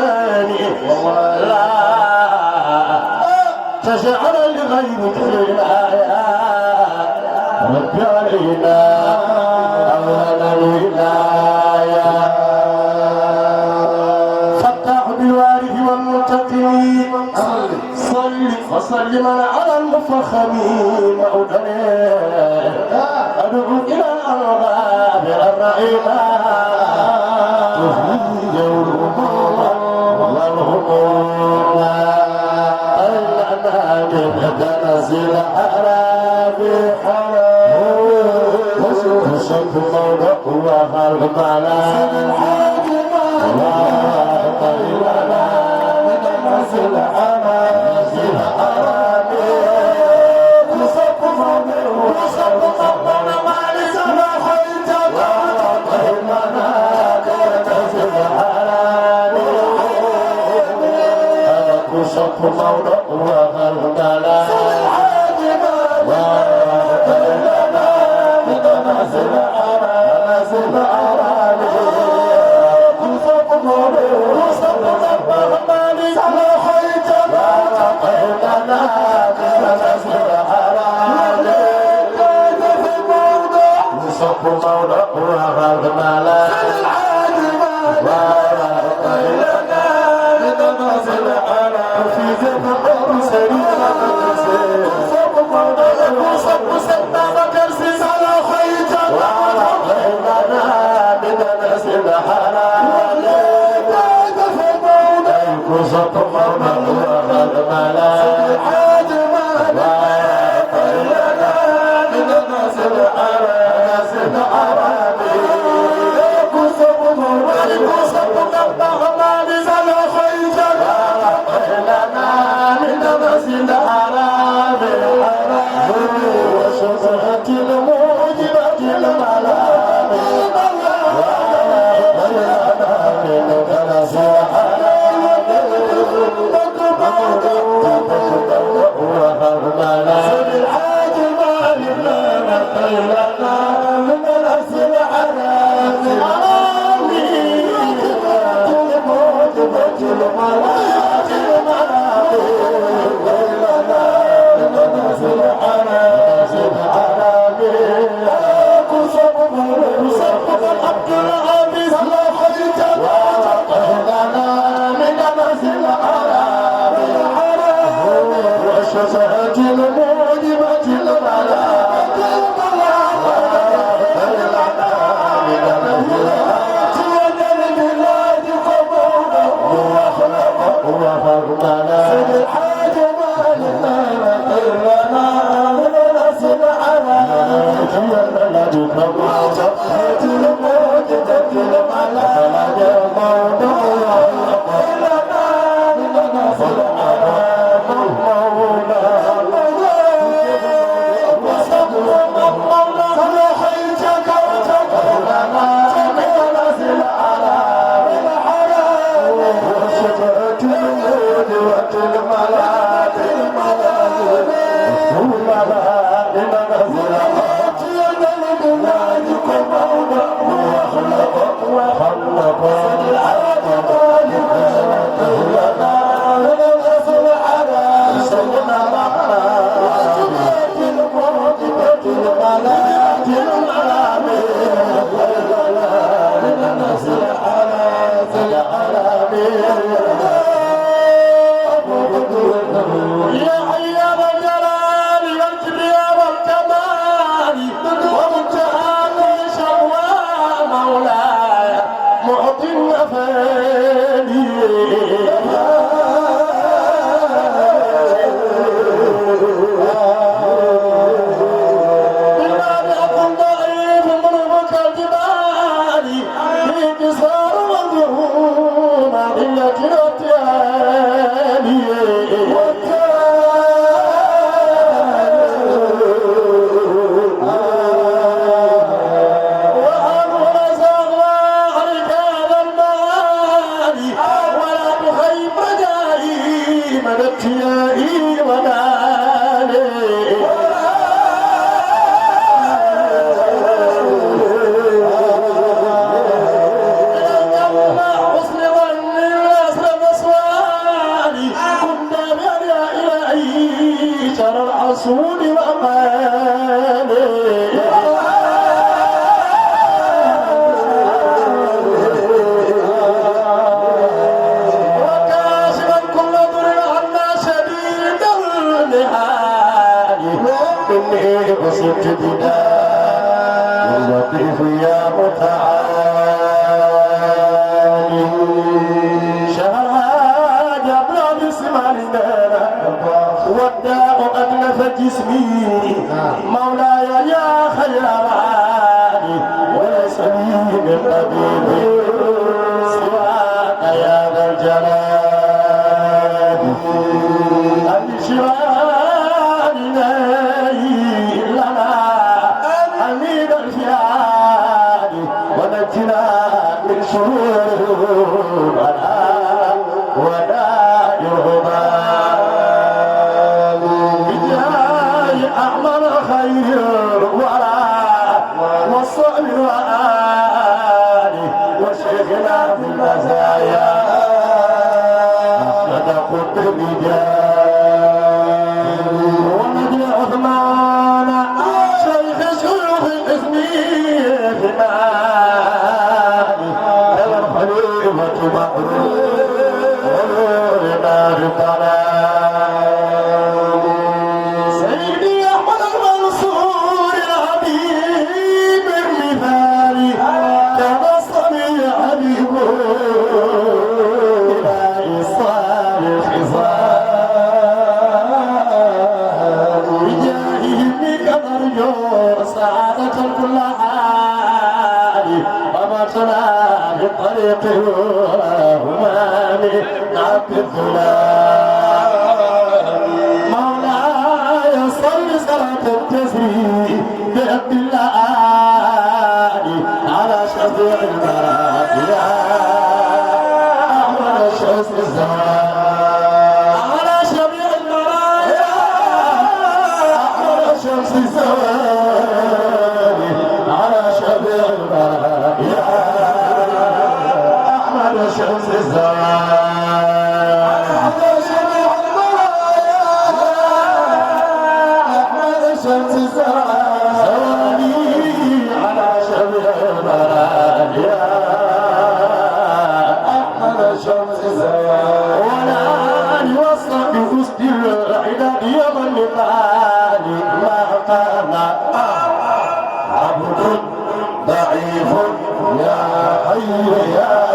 إيماني لا تجعل لغيرك الآيات رب علينا أول الولاية فتح بالوارث والمنتقم صل وسلم على المفخم مولى أدعو إلى الأرباب الرحيمة تهدي الهموم والهموم أننا من تنزل حرابي وشك موضع وخلق ملائكة موضع وخلق وصرت بداء اللطيف يا متعالي شهاد ابرع بسمعنا والداء أتلف جسمي مولاي يا خير معاني وليس لي من طبيب سواك يا ذا الجلال الشفاء إليه لنا حميد الفئات ونجنا من شرور الآن ودائرهما أعمل خير وراء والصبر وآله وشيخنا في المزايا أحمد قد رجال ونجل عثمان شيخ شيوخ اسمه إلى الخليفة مأرور ولنا رضانا طريقهما من عبد الظلام مولاي صل صلاة تسري بحب الله على شفيع المرايا أحمد الشمس الزمان على شفيع المرايا أحمد الشمس الزمان على شفيع المرايا شمس الزمان أحمد شميع المرايا أحمد شمس الزمان زوالي على شميع المرايا أحمد شمس الزمان ولا يوصل بوسط العداد يوم اللقاء ما كان عبد ضعيف يا حي يا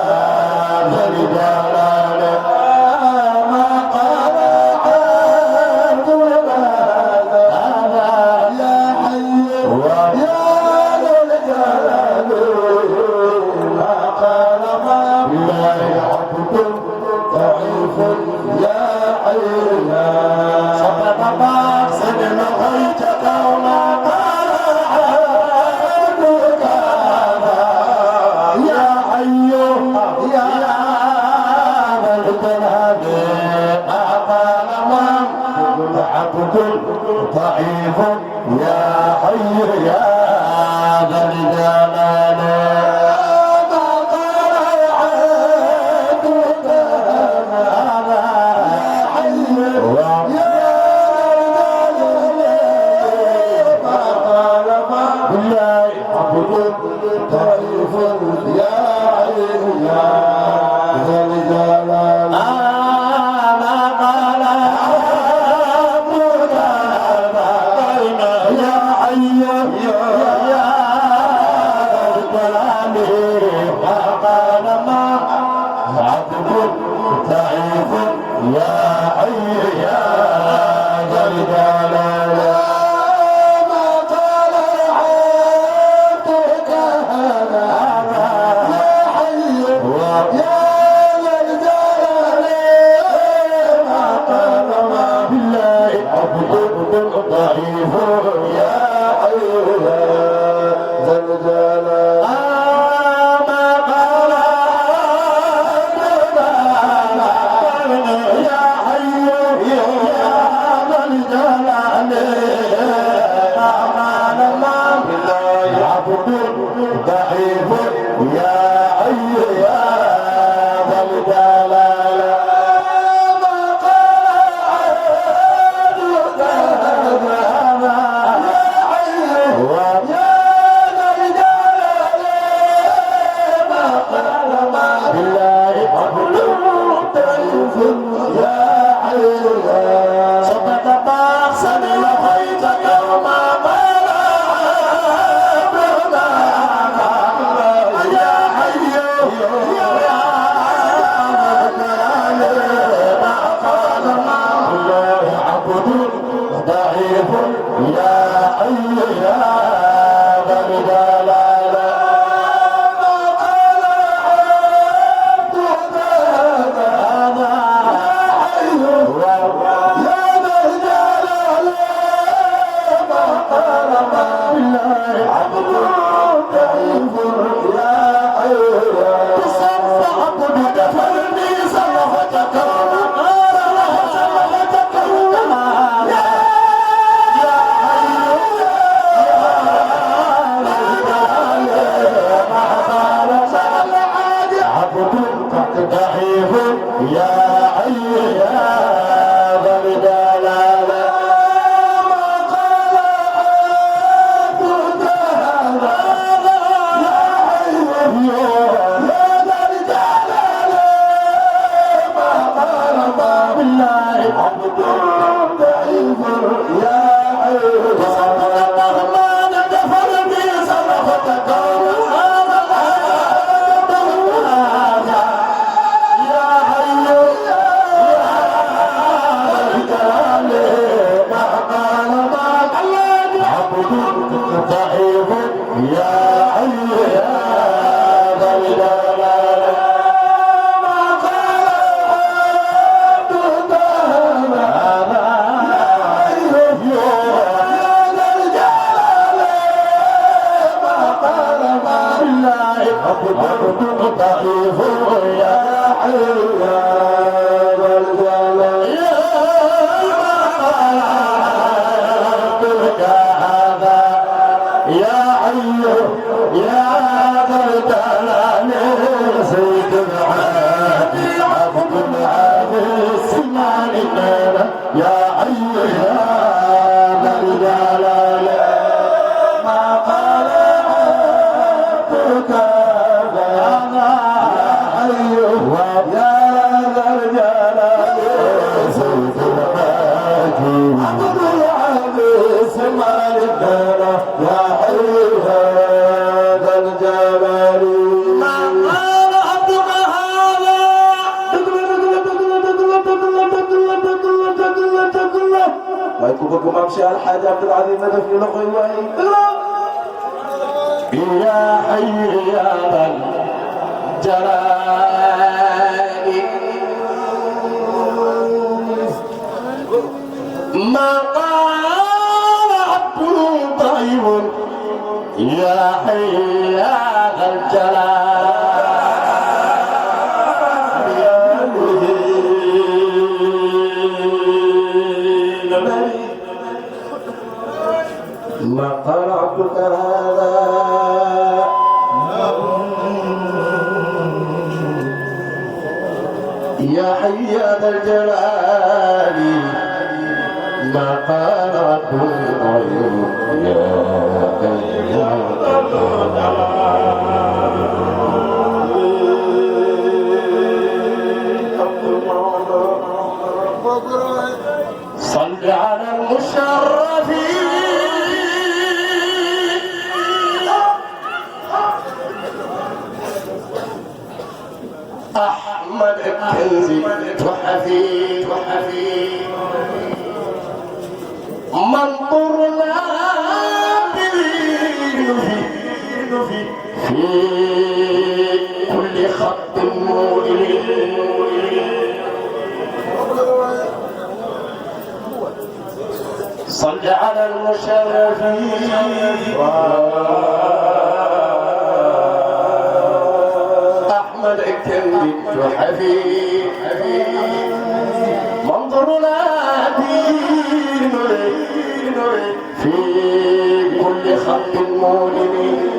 ضعيف يا حي يا ذا الجلال ما قال عبدك هذا يا حي يا ذا الجلال ما قال ما بالله عبدك ضعيف يا حي يا ذا الجلال ما قال بالله عبد ضعيف يا عيب ما ندفر في صرفتك يا حي ما قال ما عبد ضعيف يا حي يا ذا الجلال ضعيف يا حي يا ذا الجلال يا حي يا ذا الجلال سيد العادي عبد العادي سمان يا حي يا ذا الجلال ما قال عبدك ممشى الحاج عبد العظيم في لقوي يا حي يا ذا الجلال ما قال عبد طيب يا حي يا ذا الجلال ما قال عبدك هذا يا حي يا ذا الجلال ما قال عبدك يا حي يا ذا الجلال صل على المشرفين أحمد الكنزي تحفي منظرنا في كل خط مؤلم صل على المشرفين أحمد الكندي حبيب منظرنا دين في كل خط مؤلم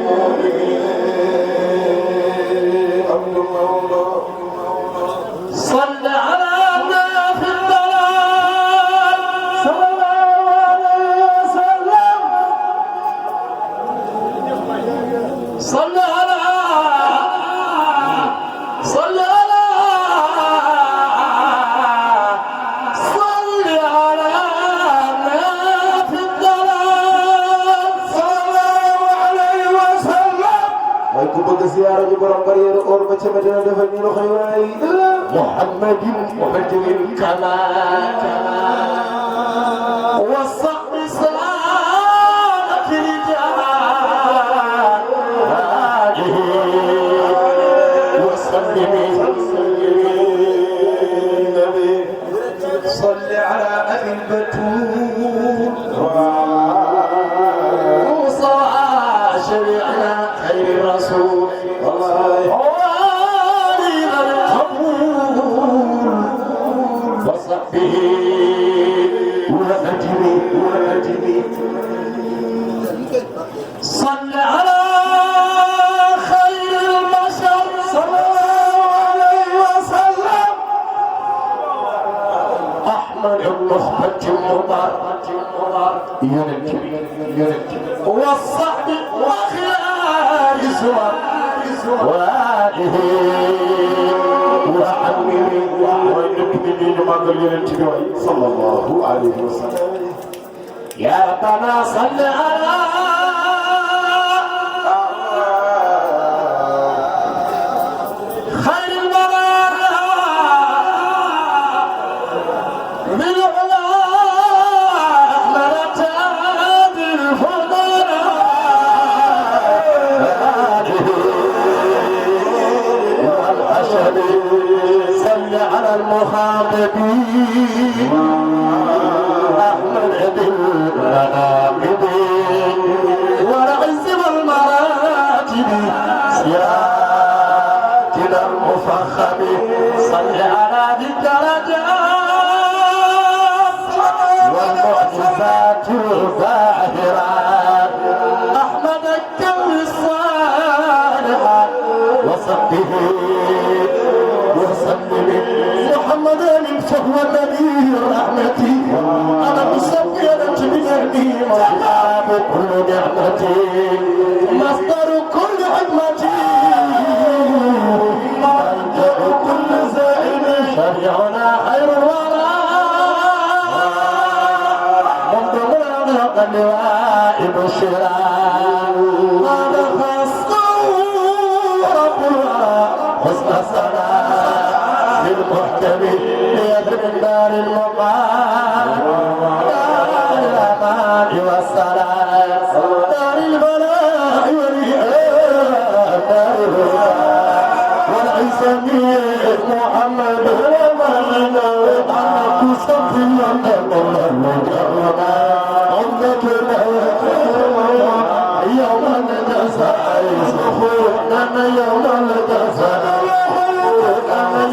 صل على في الضلال صلى الله عليه وسلم صل على في الضلال صلى الله عليه وسلم ويكون زيارة برام برير أوربة مدينة دفني لخيري محمد وبدر الكمال والصحب سادة الرجال هذه وسلم النبي صل على أبي البتول موسى شريعنا خير الرسول وصحبه ونجمي صل على خير البشر صلى الله عليه وسلم أحمد النخبة المبارك ينجم والصحب وخيار سوى وآله وعمه وابنه nii ñu màggal yeneen ci waay sallallahu alayhi wa sallam ya rabbana salli ala khayril baraya bil ula ahmaratil fudara wal ashadi salli ala al mukhatabi ورعزم المراتب سيادنا المفخم صل على ذي الدرجات والمعجزات الظاهرات أحمد الكون الصالحات وصحبه وسلم محمد فهو النبي الرحمة أنا مصبرة بنعمه مصدر كل نعمتي مصدر كل حكمتي مرجع كل زائد شريعنا خير الورى منذ مغلق اللواء بشرى هذا خاصه رب الورى حسن الصلاة للمحكم ليدرك الدار المقام دار الأمان والسلام دار البلاء والإيمان دار الهدى والعزمية محمد ومن أنك صفيا المجرد عمدتنا يوم الجزاء سخونا يوم الجزاء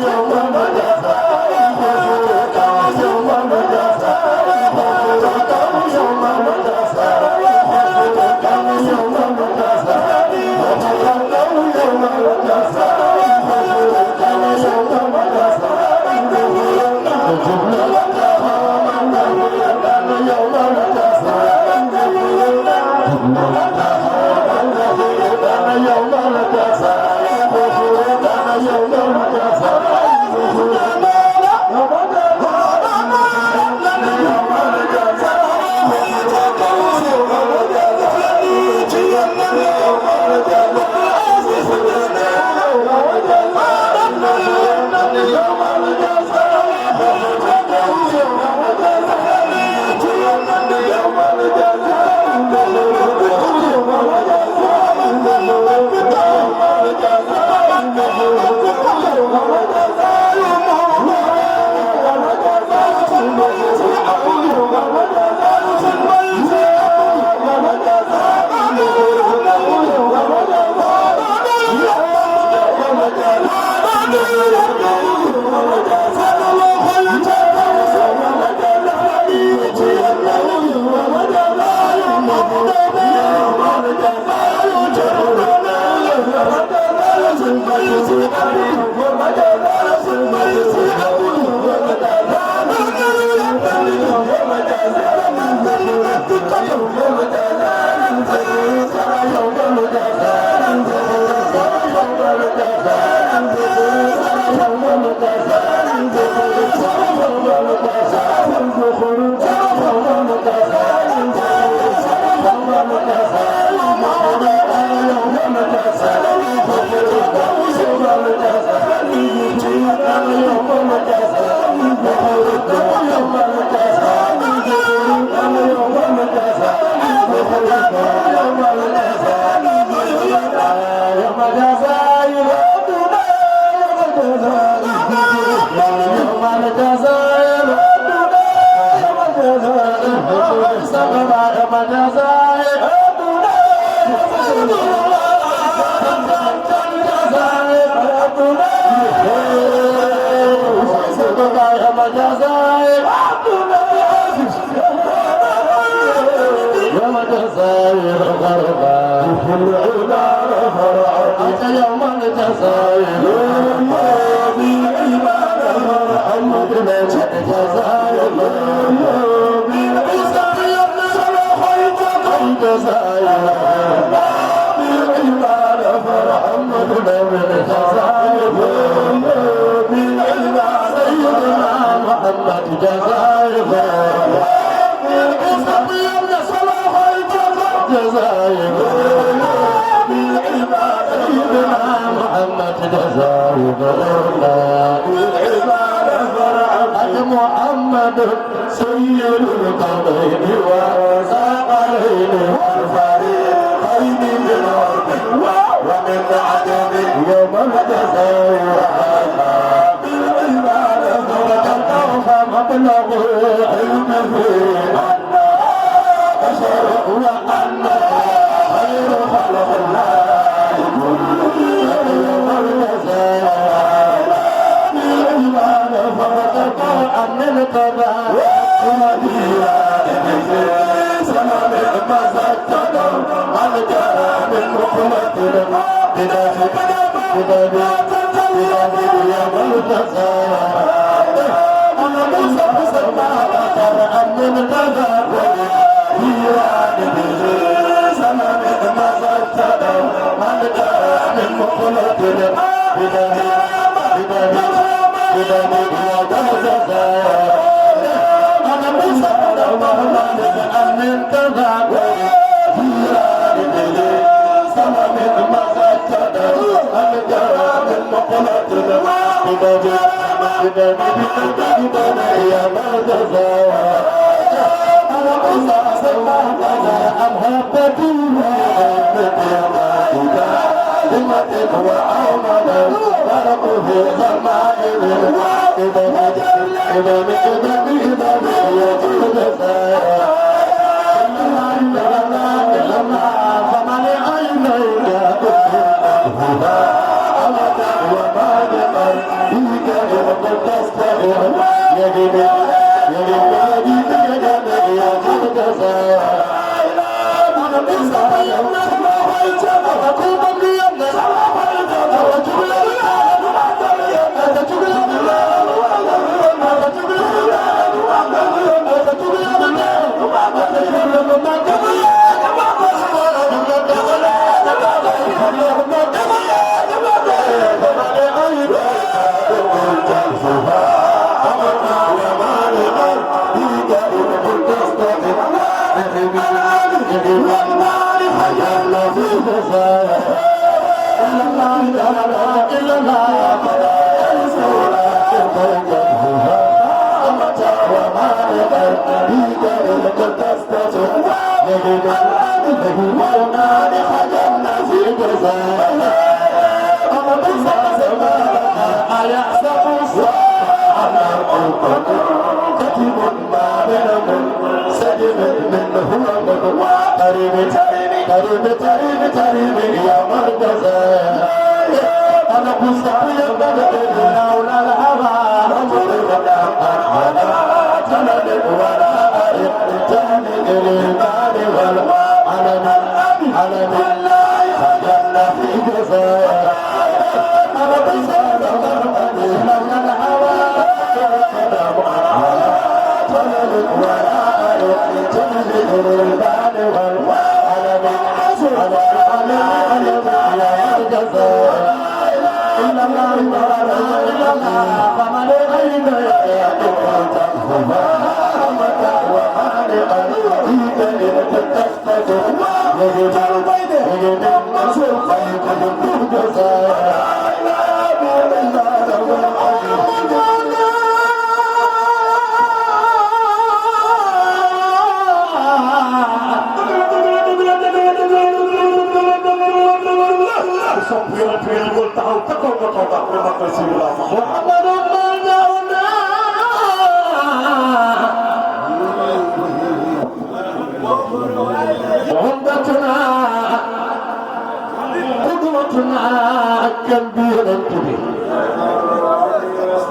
يوم الجزاء محمد جزائر جزائر سيدنا محمد جزائر محمد سيد القلبين والثقلين والفريقين من أرض ومن عدم يوم الجزائر مبلغ علمه أن بشر وأن خير خلق الله يوم الجزائر بالإيمان فرتقى أن القضاء ومدينة سلام مسجد من جرى من مقلة بدافع يوم الجزائر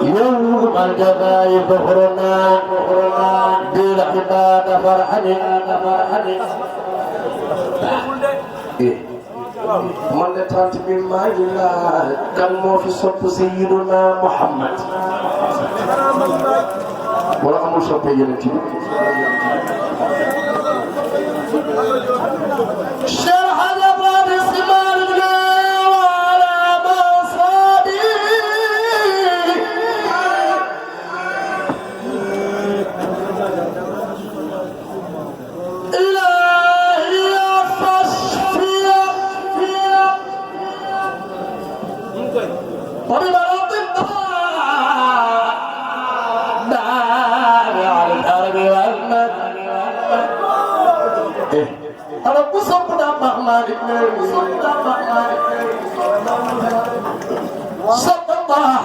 يوم الجزاء ظهرنا بالعباد فرحني man de tant bi maa ngi laaj kan moo fi sopp Sayyiduna Muhammad wala amul soppe yeneen ci bi ana ku sopp daa baax Malick sopp baax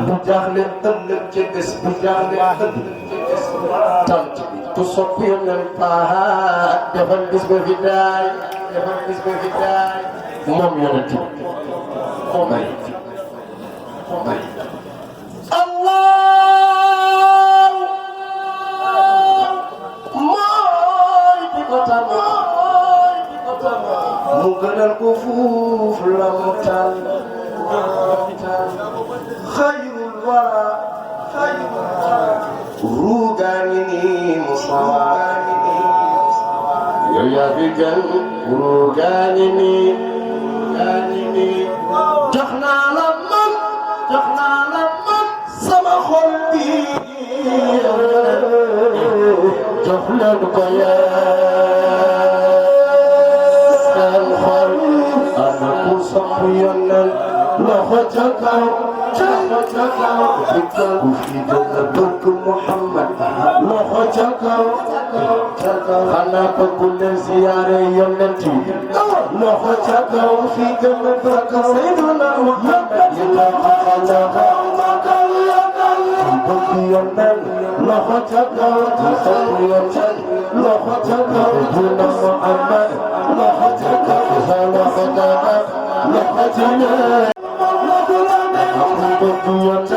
bu jaaxle ëllëg ci bés bu jaaxle ëllëg ci bés tant bi ku sopp yonent baax defal bis ba fi daay defal bis ba fi daay moom yonent bi Allah mooy di ko tànn mu gënal ko fuuf la mu tànn xayrul wara ruugaani nii musawaani yow yaa fi gën ruugaani nii jox naa la man sama xol bi jox leen ko seen xol ana ku sopp Yonent loxo ca kaw ku fi gën a bëgg Muhammad loxo ca kaw xanaa bëgg leen ziyaare Yonent loxo ca kaw fi gën a bëgg Seydina Muhammad bëgg Yonent loxo ca kaw sopp Yonent loxo ca kaw dina Muhammad loxo ca kaw loxo ca kaw loxo ca kaw bëgg Yonent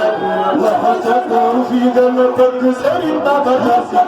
loxo ca kaw fi gën a bëgg Serigne Babacar Sy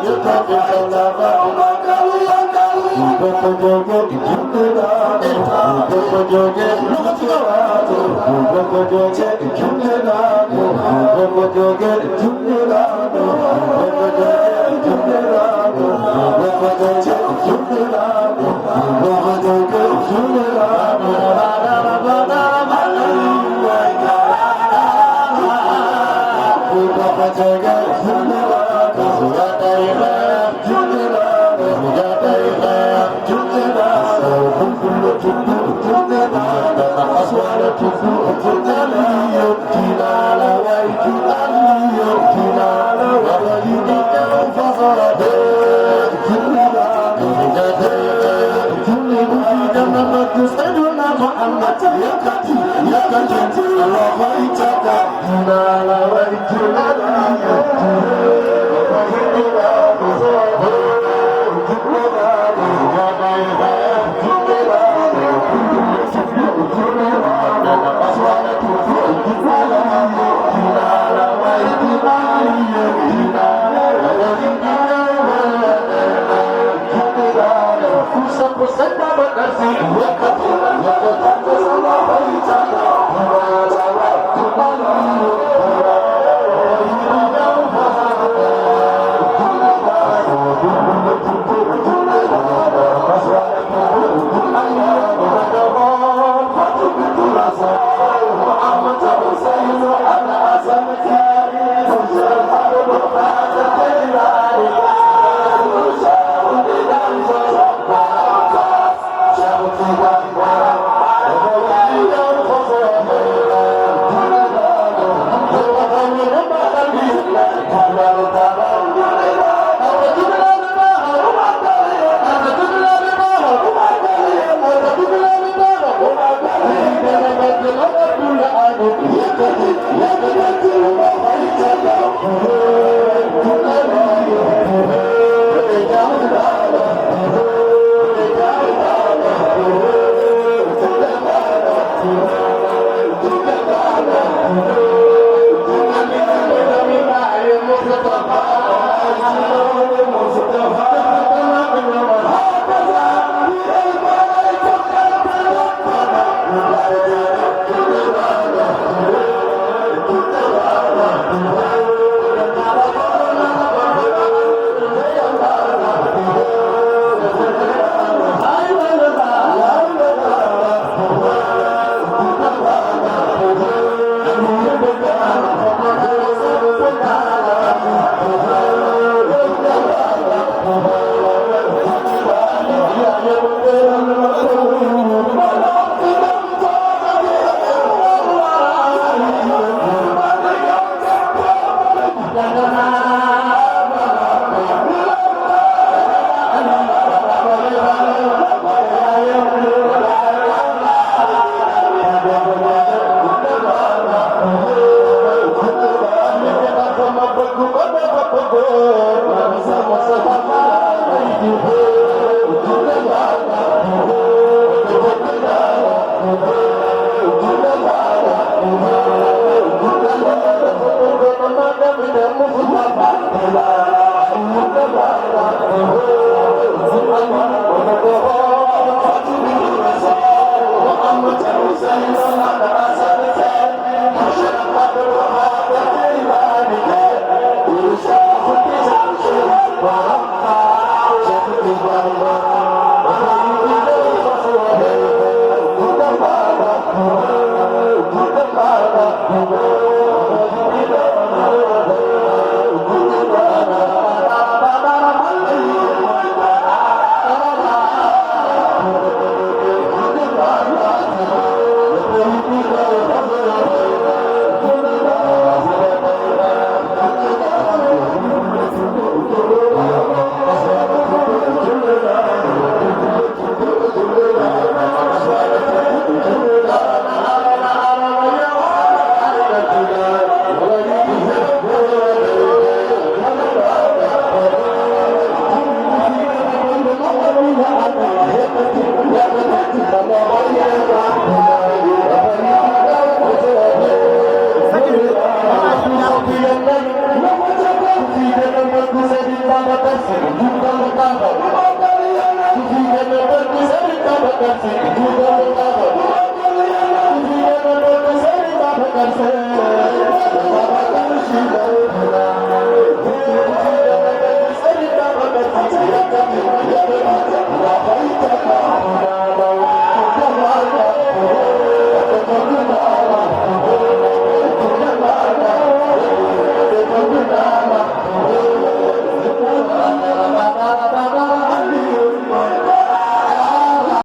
Thank you.